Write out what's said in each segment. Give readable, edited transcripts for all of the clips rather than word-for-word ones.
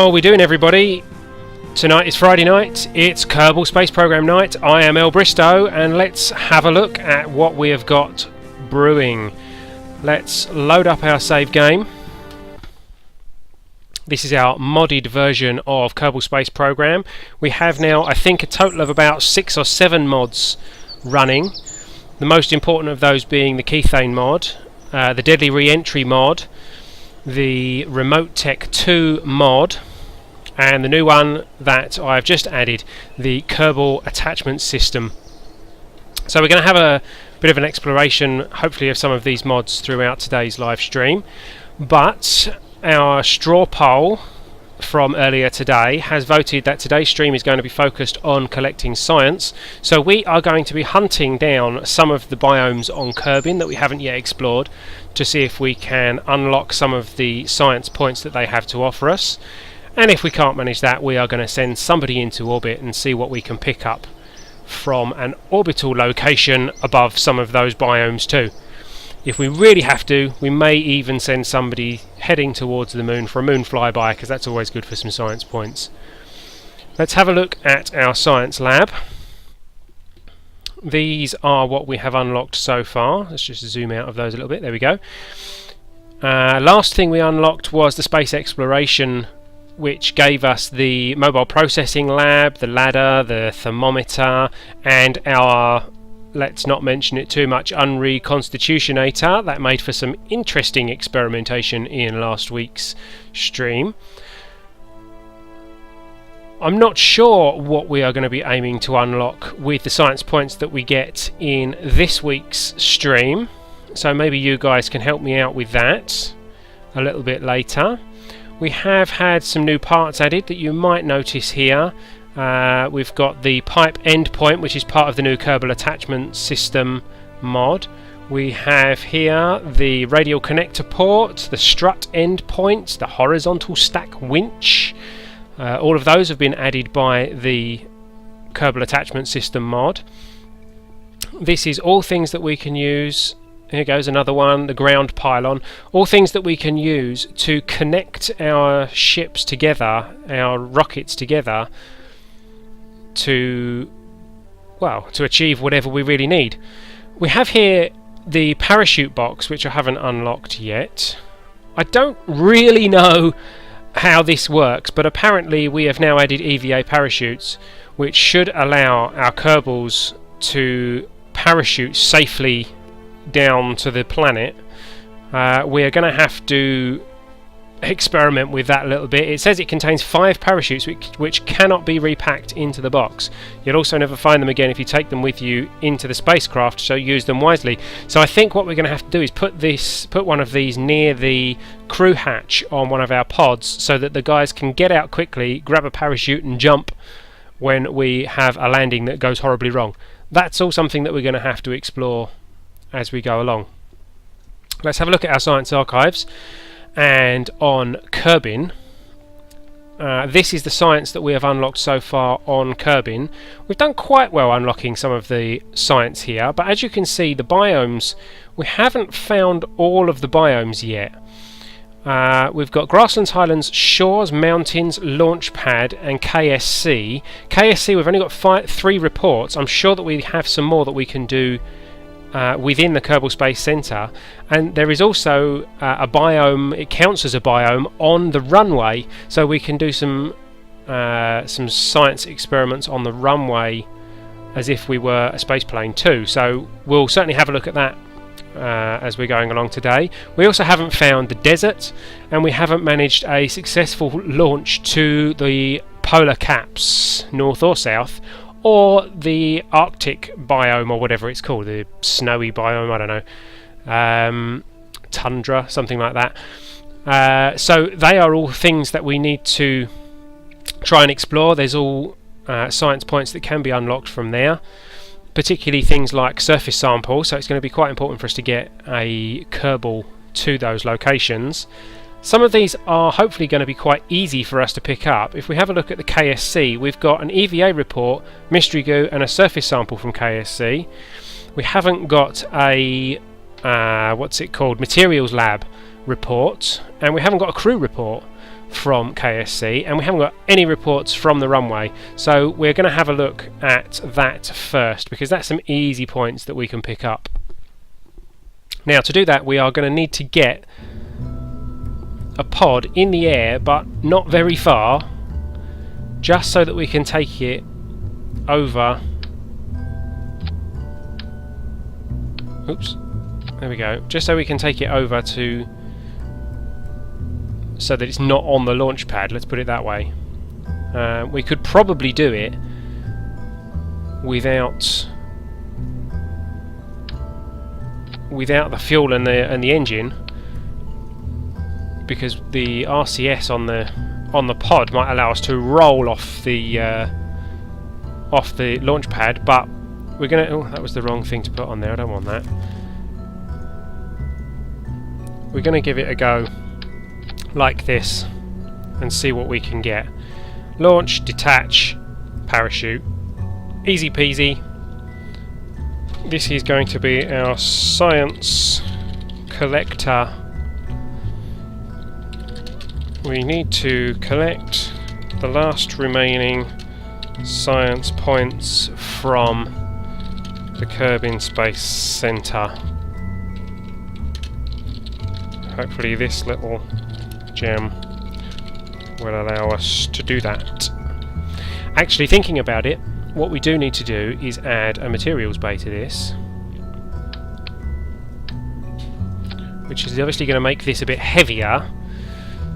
are we doing, everybody? Tonight is Friday night, it's Kerbal Space Program night. I am El Bristow, and let's have a look at what we have got brewing. Let's load up our save game. This is our modded version of Kerbal Space Program. We have now, I think, a total of about 6 or 7 mods running. The most important of those being the Kethane Mod, the Deadly Reentry Mod, the Remote Tech 2 Mod, and the new one that I've just added, the Kerbal Attachment System. So we're going to have a bit of an exploration, hopefully, of some of these mods throughout today's live stream. But our straw poll from earlier today has voted that today's stream is going to be focused on collecting science. So we are going to be hunting down some of the biomes on Kerbin that we haven't yet explored to see if we can unlock some of the science points that they have to offer us. And if we can't manage that, we are going to send somebody into orbit and see what we can pick up from an orbital location above some of those biomes too. If we really have to, we may even send somebody heading towards the moon for a moon flyby, because that's always good for some science points. Let's have a look at our science lab. These are what we have unlocked so far. Let's just zoom out of those a little bit. There we go. Last thing we unlocked was the space exploration, which gave us the mobile processing lab, the ladder, the thermometer, and our, let's not mention it too much, unreconstitutionator. That made for some interesting experimentation in last week's stream. I'm not sure what we are going to be aiming to unlock with the science points that we get in this week's stream, so maybe you guys can help me out with that a little bit later. We have had some new parts added that you might notice here. We've got the pipe endpoint, which is part of the new Kerbal Attachment System mod. We have here the radial connector port, the strut endpoint, the horizontal stack winch. All of those have been added by the Kerbal Attachment System mod. This is all things that we can use. Here goes another one, the ground pylon. All things that we can use to connect our ships together, our rockets together, to achieve whatever we really need. We have here the parachute box, which I haven't unlocked yet. I don't really know how this works, but apparently we have now added EVA Parachutes, which should allow our Kerbals to parachute safely down to the planet. We are going to have to experiment with that a little bit. It says it contains 5 parachutes which cannot be repacked into the box. You'll also never find them again if you take them with you into the spacecraft, so use them wisely. So I think what we're going to have to do is put one of these near the crew hatch on one of our pods so that the guys can get out quickly, grab a parachute and jump when we have a landing that goes horribly wrong. That's all something that we're going to have to explore as we go along. Let's have a look at our science archives. And on Kerbin, this is the science that we have unlocked so far on Kerbin. We've done quite well unlocking some of the science here, but as you can see, the biomes, we haven't found all of the biomes yet. We've got grasslands, highlands, shores, mountains, launch pad, and KSC. KSC, we've only got 3 reports. I'm sure that we have some more that we can do within the Kerbal Space Centre, and there is also a biome. It counts as a biome on the runway, so we can do some science experiments on the runway as if we were a space plane too. So we'll certainly have a look at that as we're going along today. We also haven't found the desert, and we haven't managed a successful launch to the polar caps, north or south, or the Arctic biome, or whatever it's called, the snowy biome, I don't know, tundra, something like that. So they are all things that we need to try and explore. There's all science points that can be unlocked from there, particularly things like surface samples, so it's going to be quite important for us to get a Kerbal to those locations. Some of these are hopefully going to be quite easy for us to pick up. If we have a look at the KSC, we've got an EVA report, mystery goo, and a surface sample from KSC. We haven't got a materials lab report, and we haven't got a crew report. from KSC, and we haven't got any reports from the runway, so we're going to have a look at that first, because that's some easy points that we can pick up. Now, to do that, we are going to need to get a pod in the air, but not very far, just so that we can take it over. Oops, there we go. Just so we can take it over to, so that it's not on the launch pad, let's put it that way. We could probably do it without the fuel and the engine, because the RCS on the pod might allow us to roll off the launch pad, but we're gonna. Oh, that was the wrong thing to put on there. I don't want that. We're gonna give it a go like this and see what we can get. Launch, detach, parachute. Easy peasy. This is going to be our science collector. We need to collect the last remaining science points from the Kerbal Space Center. Hopefully this little gem will allow us to do that. Actually, thinking about it, what we do need to do is add a materials bay to this, which is obviously going to make this a bit heavier,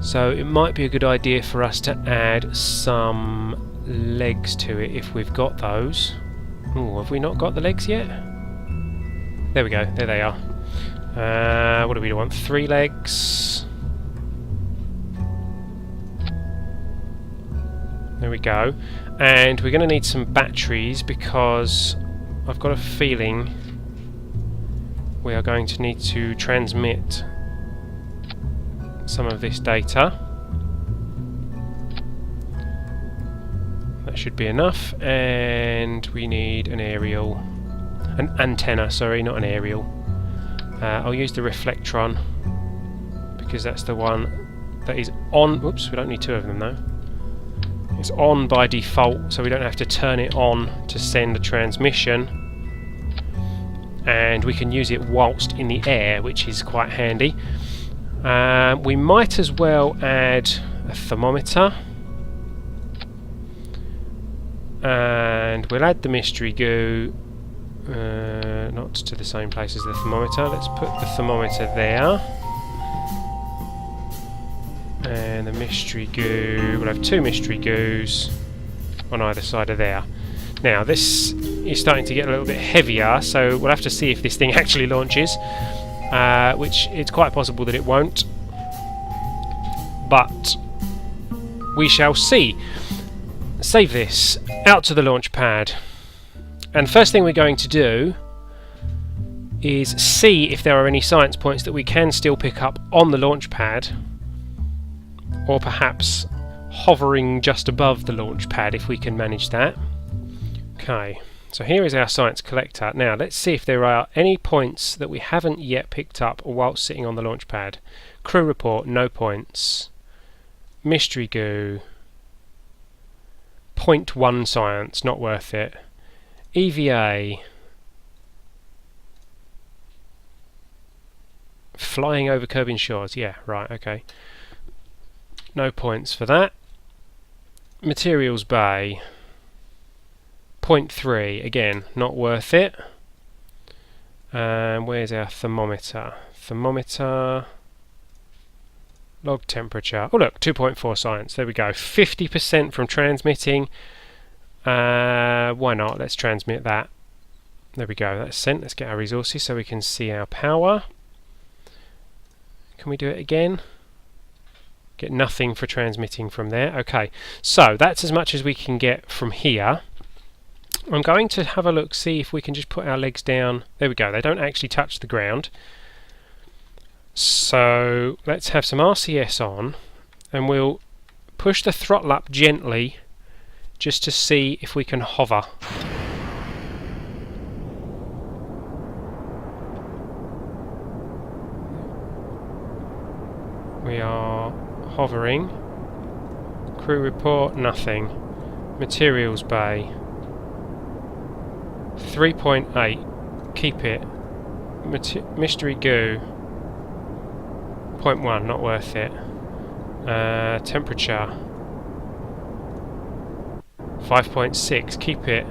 so it might be a good idea for us to add some legs to it if we've got those. Ooh, have we not got the legs yet? There we go, there they are. What do we want? 3 legs. There we go. And we're going to need some batteries, because I've got a feeling we are going to need to transmit some of this data. That should be enough, and we need an antenna, sorry, not an aerial. I'll use the reflectron, because that's the one that is on. Oops, we don't need 2 of them though. It's on by default, so we don't have to turn it on to send a transmission, and we can use it whilst in the air, which is quite handy. We might as well add a thermometer, and we'll add the mystery goo, not to the same place as the thermometer. Let's put the thermometer there, and the mystery goo, we'll have 2 mystery goos on either side of there. Now this is starting to get a little bit heavier, so we'll have to see if this thing actually launches, which it's quite possible that it won't, but we shall see. Save this, out to the launch pad, and first thing we're going to do is see if there are any science points that we can still pick up on the launch pad, or perhaps hovering just above the launch pad if we can manage that. Okay, so here is our science collector. Now let's see if there are any points that we haven't yet picked up whilst sitting on the launch pad. Crew report, no points. Mystery goo, 0.1 science, not worth it. EVA, flying over Kerbin shores, yeah, right, okay. No points for that. Materials bay, 0.3, again, not worth it. Where's our thermometer? Thermometer, log temperature. Oh look, 2.4 science, there we go. 50% from transmitting. Why not? Let's transmit that. There we go, that's sent. Let's get our resources so we can see our power. Can we do it again? Get nothing for transmitting from there. Okay, so that's as much as we can get from here. I'm going to have a look, see if we can just put our legs down. There we go, they don't actually touch the ground. So let's have some RCS on, and we'll push the throttle up gently just to see if we can hover. We are hovering. Crew report, nothing. Materials bay. 3.8. Keep it. Mystery goo. 0.1, not worth it. Temperature. 5.6, keep it.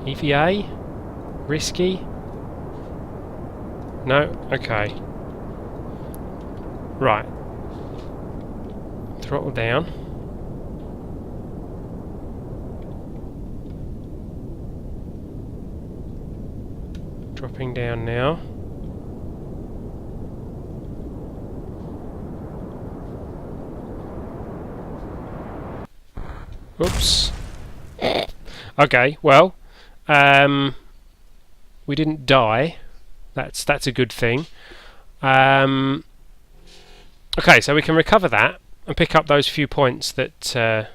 EVA? Risky? No? Okay. Right. Throttle down. Dropping down now. Oops. Okay, well, we didn't die. That's a good thing. Okay, so we can recover that and pick up those few points that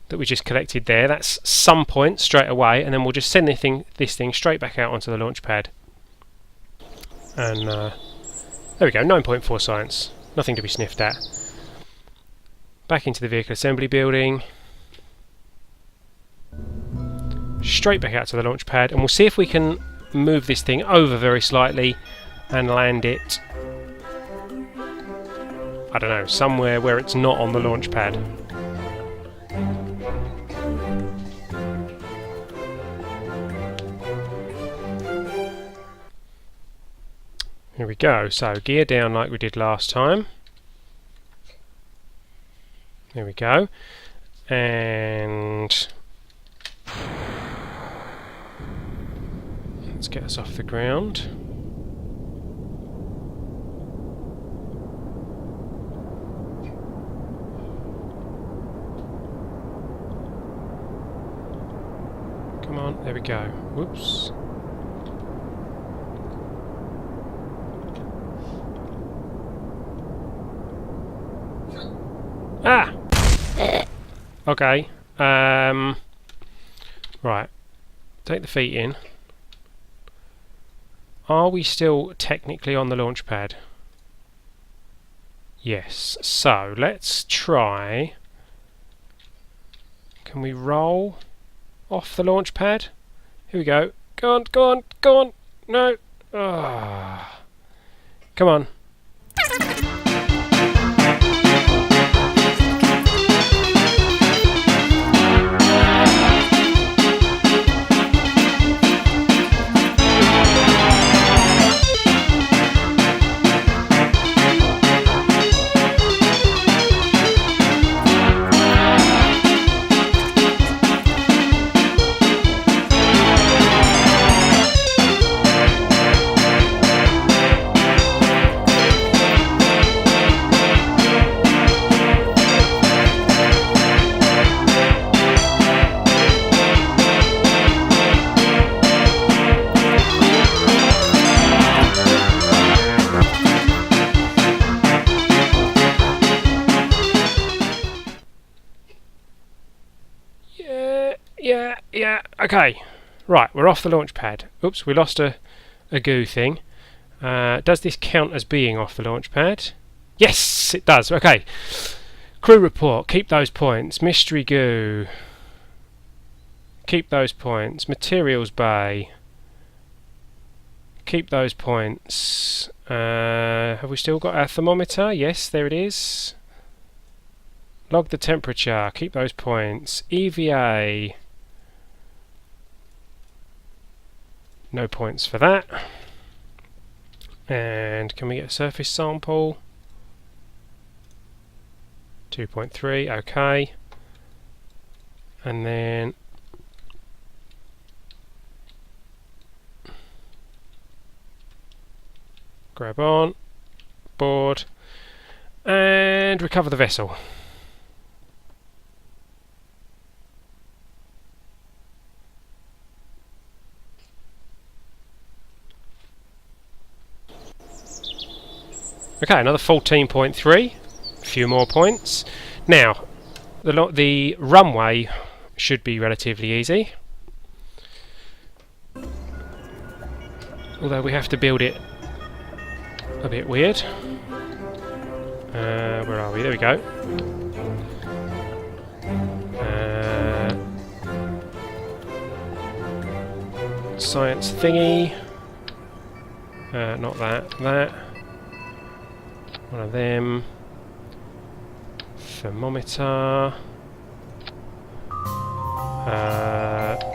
that we just collected there. That's some points straight away, and then we'll just send this thing straight back out onto the launch pad. And there we go, 9.4 science. Nothing to be sniffed at. Back into the vehicle assembly building. Straight back out to the launch pad, and we'll see if we can move this thing over very slightly and land it, I don't know, somewhere where it's not on the launch pad. Here we go, so gear down like we did last time. There we go. And let's get us off the ground. Come on, there we go. Whoops. Ah! Okay. Right. Take the feet in. Are we still technically on the launch pad? Yes. So, let's try... Can we roll off the launch pad? Here we go. Go on, go on, go on! No! Ah. Come on. Yeah, okay. Right, we're off the launch pad. Oops, we lost a goo thing. Does this count as being off the launch pad? Yes, it does. Okay. Crew report. Keep those points. Mystery goo. Keep those points. Materials bay. Keep those points. Have we still got our thermometer? Yes, there it is. Log the temperature. Keep those points. EVA. No points for that. And can we get a surface sample? 2.3, okay. And then grab on, board, and recover the vessel. Okay, another 14.3, a few more points. Now, the runway should be relatively easy. Although we have to build it a bit weird. Where are we? There we go. Science thingy. Not that. That. One of them. Thermometer.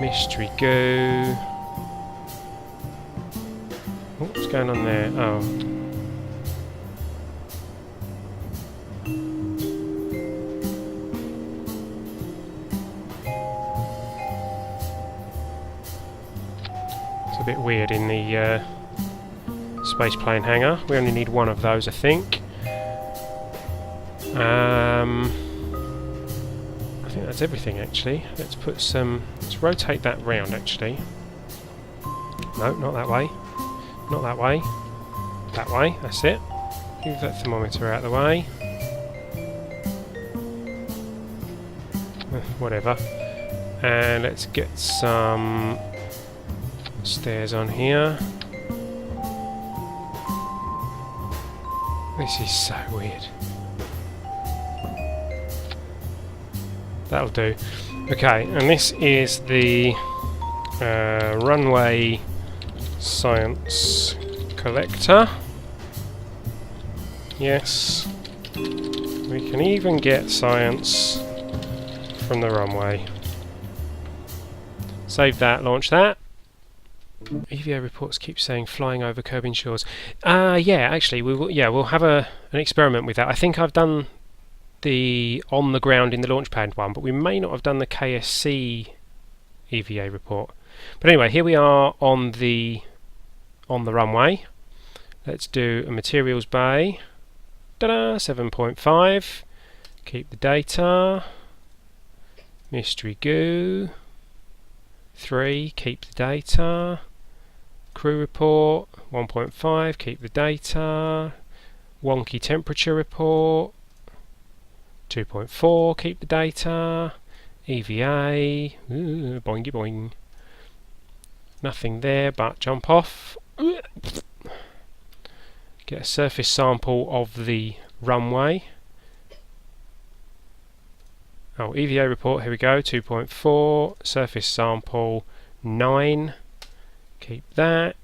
Mystery goo. What's going on there? Oh. It's a bit weird in the space plane hangar. We only need one of those, I think. I think that's everything actually. Let's put some. Let's rotate that round actually. No, not that way. Not that way. That way. That's it. Move that thermometer out of the way. Whatever. And let's get some stairs on here. This is so weird. That'll do. Okay, and this is the runway science collector. Yes. We can even get science from the runway. Save that, launch that. EVA reports keep saying flying over Kerbin shores. Yeah, actually, we'll have an experiment with that. I think I've done the on the ground in the launch pad one, but we may not have done the KSC EVA report. But anyway, here we are on the runway. Let's do a materials bay. Ta-da! 7.5. Keep the data. Mystery goo. 3. Keep the data. Crew report. 1.5. Keep the data. Wonky temperature report. 2.4, keep the data. EVA, boingy boing. Nothing there but jump off. Get a surface sample of the runway. Oh, EVA report, here we go, 2.4, surface sample 9. Keep that.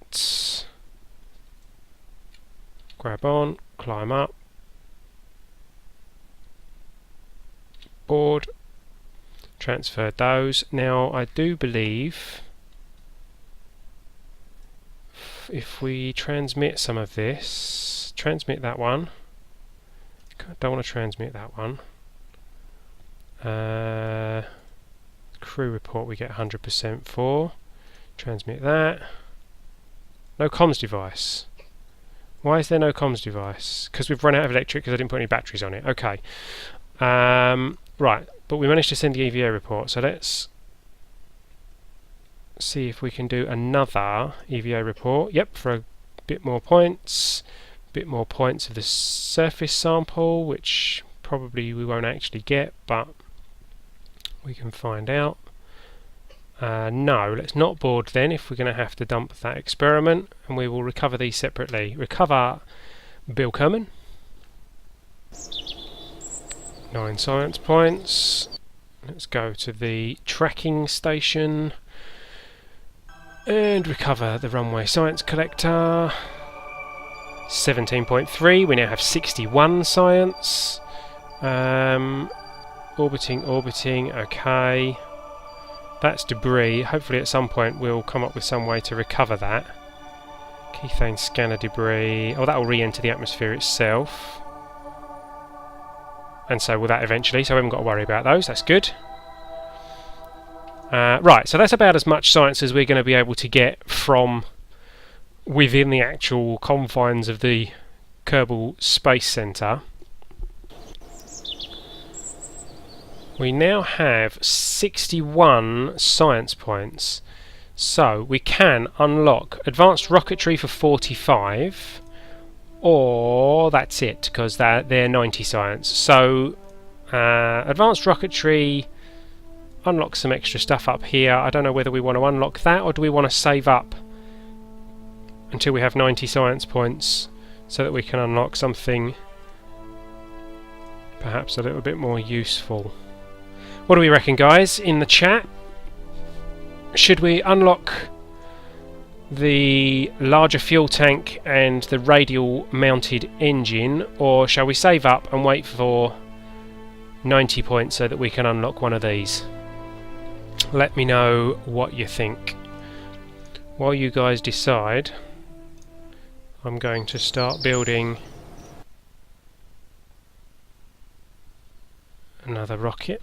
Grab on, climb up. Board, transferred those. Now I do believe if we transmit some of this, transmit that one. Don't want to transmit that one. Crew report we get 100% for. Transmit that. No comms device. Why is there no comms device? Because we've run out of electric because I didn't put any batteries on it. Okay. Right, but we managed to send the EVA report, so let's see if we can do another EVA report. Yep, for a bit more points of the surface sample, which probably we won't actually get, but we can find out. No, let's not board then if we're going to have to dump that experiment, and we will recover these separately. Recover Bill Kerman. 9 science points. Let's go to the tracking station and recover the runway science collector. 17.3. We now have 61 science. Orbiting. Okay. That's debris. Hopefully at some point we'll come up with some way to recover that. Kethane scanner debris. Oh, that will re-enter the atmosphere itself. And so will that eventually, so we haven't got to worry about those. That's good. Right, so that's about as much science as we're going to be able to get from within the actual confines of the Kerbal Space Center. We now have 61 science points. So we can unlock advanced rocketry for 45. Or that's it, because they're 90 science. So, advanced rocketry unlocks some extra stuff up here. I don't know whether we want to unlock that, or do we want to save up until we have 90 science points so that we can unlock something perhaps a little bit more useful. What do we reckon, guys, in the chat? Should we unlock the larger fuel tank and the radial mounted engine, or shall we save up and wait for 90 points so that we can unlock one of these? Let me know what you think. While you guys decide, I'm going to start building another rocket.